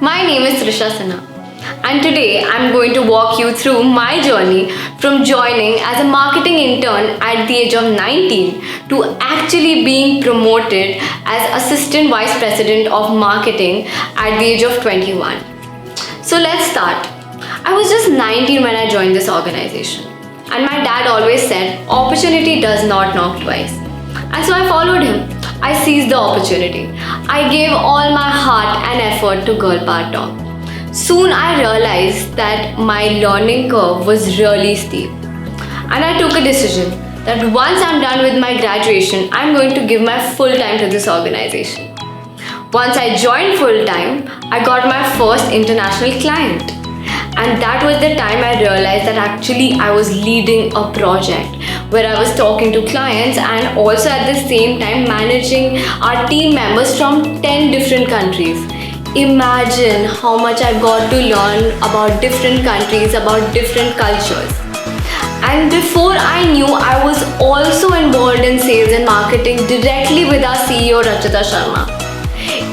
My name is Trisha Sinha, and today I'm going to walk you through my journey from joining as a marketing intern at the age of 19 to actually being promoted as Assistant Vice President of Marketing at the age of 21. So let's start. I was just 19 when I joined this organization, and my dad always said, opportunity does not knock twice. And so I followed him. I seized the opportunity. I gave all my heart and effort to Girl Power Talk. Soon I realized that my learning curve was really steep. And I took a decision that once I'm done with my graduation, I'm going to give my full time to this organization. Once I joined full time, I got my first international client. And that was the time I realized that actually I was leading a project where I was talking to clients and also at the same time managing our team members from 10 different countries. Imagine how much I got to learn about different countries, about different cultures. And before I knew, I was also involved in sales and marketing directly with our CEO Rachita Sharma.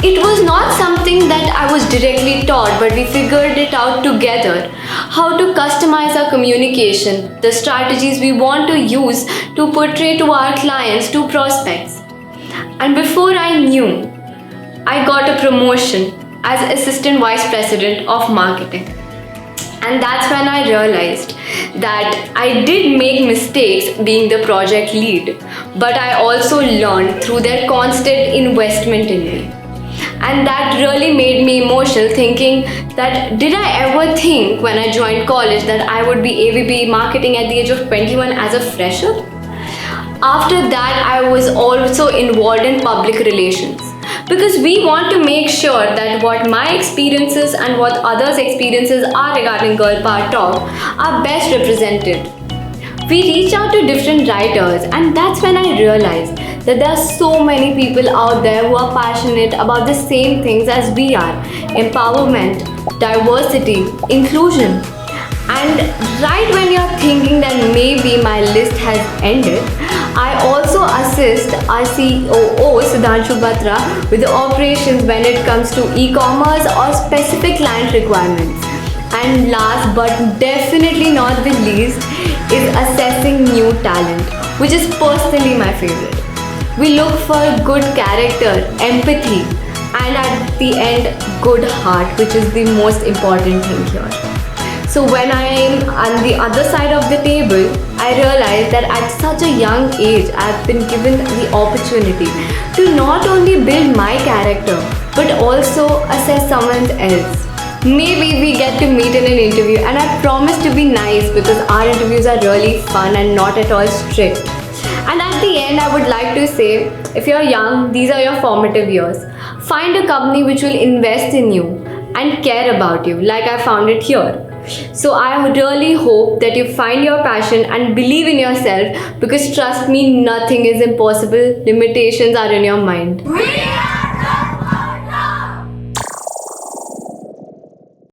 It was not something that I was directly taught, but we figured it out together. How to customize our communication, the strategies we want to use to portray to our clients, to prospects. And before I knew, I got a promotion as Assistant Vice President of Marketing. And that's when I realized that I did make mistakes being the project lead, but I also learned through their constant investment in me. And that really made me emotional, thinking that did I ever think when I joined college that I would be AVP marketing at the age of 21 as a fresher? After that, I was also involved in public relations because we want to make sure that what my experiences and what others' experiences are regarding Girl Power Talk are best represented. We reach out to different writers, and that's when I realized that there are so many people out there who are passionate about the same things as we are: empowerment, diversity, inclusion. And right when you're thinking that maybe my list has ended, I also assist our COO Sudhanshu Batra with the operations when it comes to e-commerce or specific client requirements. And last but definitely not the least is assessing new talent, which is personally my favorite. We look for good character, empathy, and at the end, good heart, which is the most important thing here. So when I am on the other side of the table, I realize that at such a young age, I've been given the opportunity to not only build my character, but also assess someone else. Maybe we get to meet in an interview, and I promise to be nice because our interviews are really fun and not at all strict. And at the end, I would like to say, if you're young, these are your formative years. Find a company which will invest in you and care about you, like I found it here. So I would really hope that you find your passion and believe in yourself, because trust me, nothing is impossible. Limitations are in your mind.